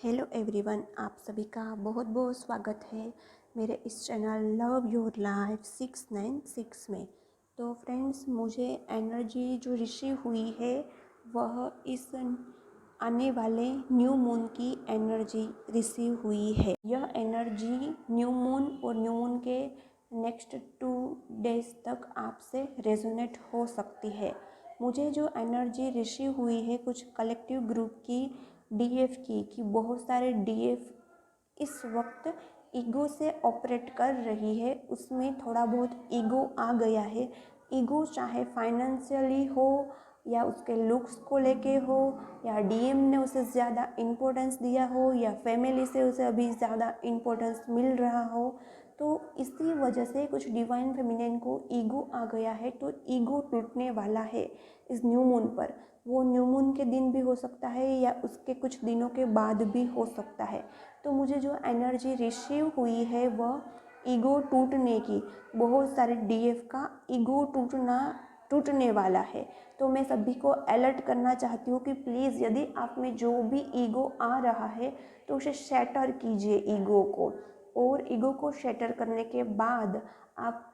Hello everyone, आप सभी का बहुत बहुत स्वागत है मेरे इस चैनल लव योर लाइफ 696 में। तो फ्रेंड्स, मुझे एनर्जी जो रिसीव हुई है वह इस आने वाले न्यू मून की एनर्जी रिसीव हुई है। यह एनर्जी न्यू मून और न्यू मून के नेक्स्ट 2 डेज तक आपसे रेजोनेट हो सकती है। मुझे जो एनर्जी रिसीव हुई है कुछ कलेक्टिव ग्रुप की डीएफ की कि बहुत सारे डीएफ इस वक्त ईगो से ऑपरेट कर रही है, उसमें थोड़ा बहुत ईगो आ गया है। ईगो चाहे फाइनेंशियली हो या उसके लुक्स को लेके हो या डीएम ने उसे ज़्यादा इम्पोर्टेंस दिया हो या फैमिली से उसे अभी ज़्यादा इम्पोर्टेंस मिल रहा हो, तो इसी वजह से कुछ डिवाइन फेमिनिन को ईगो आ गया है। तो ईगो टूटने वाला है इस न्यू मून पर। वो न्यू मून के दिन भी हो सकता है या उसके कुछ दिनों के बाद भी हो सकता है। तो मुझे जो एनर्जी रिसीव हुई है वह ईगो टूटने की, बहुत सारे डीएफ का ईगो टूटने वाला है। तो मैं सभी को अलर्ट करना चाहती हूँ कि प्लीज़ यदि आप में जो भी ईगो आ रहा है तो उसे शैटर कीजिए ईगो को। और ईगो को शैटर करने के बाद आप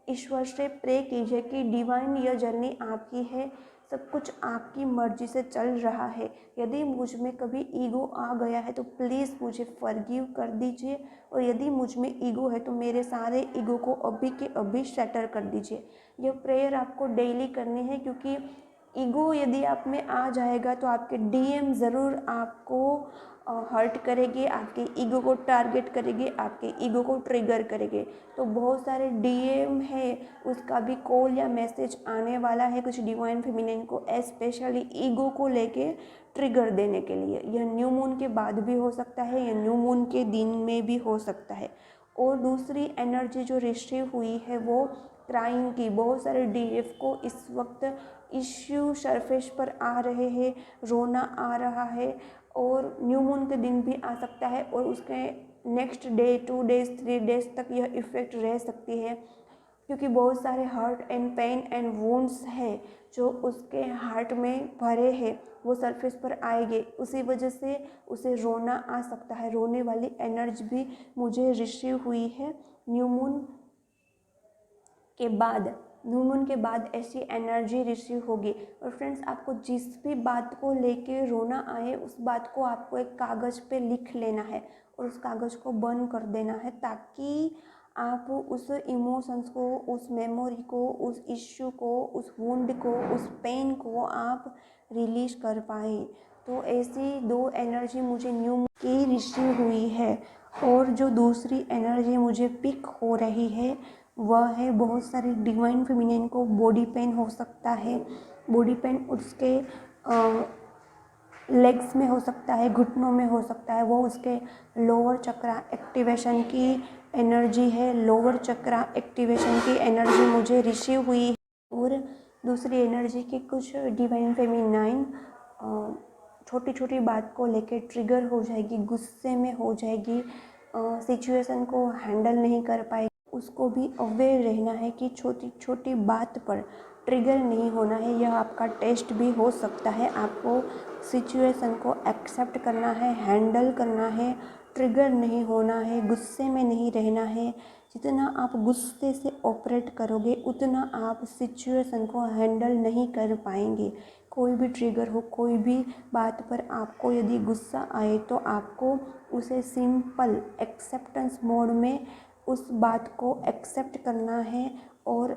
ईश्वर से प्रे कीजिए कि डिवाइन यह जर्नी आपकी है, सब कुछ आपकी मर्जी से चल रहा है। यदि मुझ में कभी ईगो आ गया है तो प्लीज़ मुझे फॉरगिव कर दीजिए, और यदि मुझ में ईगो है तो मेरे सारे ईगो को अभी के अभी शैटर कर दीजिए। यह प्रेयर आपको डेली करनी है, क्योंकि ईगो यदि आप में आ जाएगा तो आपके डीएम ज़रूर आपको हर्ट करेंगे, आपके ईगो को टारगेट करेंगे, आपके ईगो को ट्रिगर करेंगे। तो बहुत सारे डीएम है, उसका भी कॉल या मैसेज आने वाला है कुछ डिवाइन फेमिनिन को, स्पेशली ईगो को लेके ट्रिगर देने के लिए। यह न्यू मून के बाद भी हो सकता है या न्यू मून के दिन में भी हो सकता है। और दूसरी एनर्जी जो रिसीव हुई है वो क्राइम की। बहुत सारे डीएफ को इस वक्त इश्यू सरफेस पर आ रहे हैं, रोना आ रहा है, और न्यू मून के दिन भी आ सकता है और उसके नेक्स्ट डे 2 डेज 3 डेज तक यह इफ़ेक्ट रह सकती है, क्योंकि बहुत सारे hurt and pain and wounds है जो उसके हार्ट में भरे हैं, वो सरफेस पर आएंगे। उसी वजह से उसे रोना आ सकता है। रोने वाली एनर्जी भी मुझे रिसीव हुई है न्यू मून के बाद। न्यू मून के बाद ऐसी एनर्जी रिसीव होगी। और फ्रेंड्स, आपको जिस भी बात को लेके रोना आए उस बात को आपको एक कागज़ पे लिख लेना है और उस कागज़ को बर्न कर देना है, ताकि आप उस इमोशंस को, उस मेमोरी को, उस इश्यू को, उस वुंड को, उस पेन को आप रिलीज कर पाए। तो ऐसी 2 एनर्जी मुझे न्यू मून की रिसीव हुई है। और जो दूसरी एनर्जी मुझे पिक हो रही है वह है बहुत सारे डिवाइन फेमिनिन को बॉडी पेन हो सकता है। बॉडी पेन उसके लेग्स में हो सकता है, घुटनों में हो सकता है। वो उसके लोअर चक्रा एक्टिवेशन की एनर्जी है। लोअर चक्रा एक्टिवेशन की एनर्जी मुझे रिसीव हुई है। और दूसरी एनर्जी की कुछ डिवाइन फेमिनाइन छोटी छोटी बात को लेके ट्रिगर हो जाएगी, गुस्से में हो जाएगी, सिचुएशन को हैंडल नहीं कर पाएगी। उसको भी अवेयर रहना है कि छोटी छोटी बात पर ट्रिगर नहीं होना है। यह आपका टेस्ट भी हो सकता है। आपको सिचुएशन को एक्सेप्ट करना है, हैंडल करना है, ट्रिगर नहीं होना है, गुस्से में नहीं रहना है। जितना आप गुस्से से ऑपरेट करोगे उतना आप सिचुएशन को हैंडल नहीं कर पाएंगे। कोई भी ट्रिगर हो, कोई भी बात पर आपको यदि गुस्सा आए तो आपको उसे सिंपल एक्सेप्टेंस मोड में उस बात को एक्सेप्ट करना है, और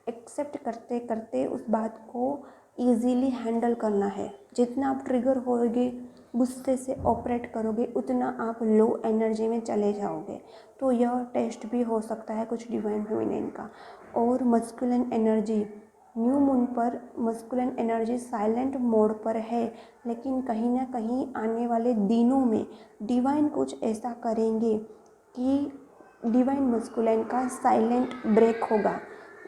एक्सेप्ट करते करते उस बात को ईज़िली हैंडल करना है। जितना आप ट्रिगर होगे, गुस्से से ऑपरेट करोगे, उतना आप लो एनर्जी में चले जाओगे। तो यह टेस्ट भी हो सकता है कुछ डिवाइन फेमिनिन का। और मस्कुलिन एनर्जी न्यू मून पर, मस्कुलिन एनर्जी साइलेंट मोड पर है, लेकिन कहीं ना कहीं आने वाले दिनों में डिवाइन कुछ ऐसा करेंगे कि डिवाइन मस्कुलिन का साइलेंट ब्रेक होगा।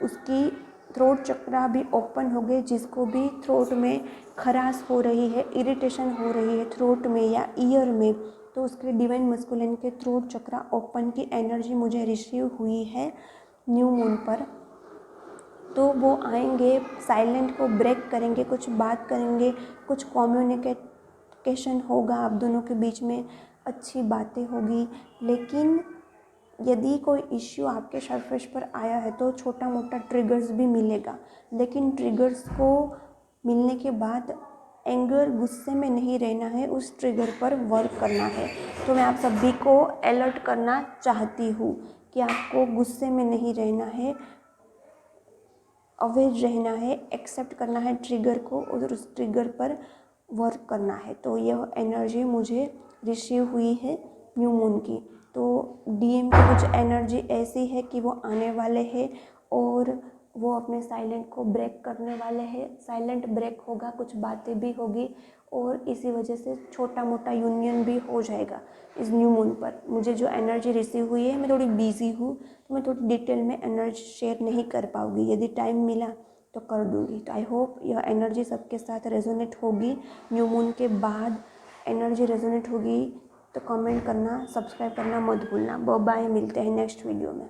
उसकी थ्रोट चक्रा भी ओपन हो गए, जिसको भी थ्रोट में खराश हो रही है, इरिटेशन हो रही है थ्रोट में या ईयर में, तो उसके डिवाइन मस्कुलिन के थ्रोट चक्रा ओपन की एनर्जी मुझे रिसीव हुई है न्यू मून पर। तो वो आएंगे, साइलेंट को ब्रेक करेंगे, कुछ बात करेंगे, कुछ कम्युनिकेट कम्युनिकेशन होगा आप दोनों के बीच में, अच्छी बातें होगी। लेकिन यदि कोई इश्यू आपके सरफेस पर आया है तो छोटा मोटा ट्रिगर्स भी मिलेगा, लेकिन ट्रिगर्स को मिलने के बाद एंगर, गुस्से में नहीं रहना है, उस ट्रिगर पर वर्क करना है। तो मैं आप सभी को अलर्ट करना चाहती हूँ कि आपको गुस्से में नहीं रहना है, अवेयर रहना है, एक्सेप्ट करना है ट्रिगर को और उस ट्रिगर पर वर्क करना है। तो यह एनर्जी मुझे रिसीव हुई है न्यू मून की। तो डीएम की कुछ एनर्जी ऐसी है कि वो आने वाले हैं और वो अपने साइलेंट को ब्रेक करने वाले हैं। साइलेंट ब्रेक होगा, कुछ बातें भी होगी और इसी वजह से छोटा मोटा यूनियन भी हो जाएगा इस न्यू मून पर। मुझे जो एनर्जी रिसीव हुई है, मैं थोड़ी बिजी हूँ तो मैं थोड़ी डिटेल में एनर्जी शेयर नहीं कर पाऊँगी, यदि टाइम मिला तो कर दूँगी। तो आई होप यह एनर्जी सबके साथ रेजोनेट होगी। न्यू मून के बाद एनर्जी रेजोनेट होगी तो कमेंट करना, सब्सक्राइब करना मत भूलना। बाय, मिलते हैं नेक्स्ट वीडियो में।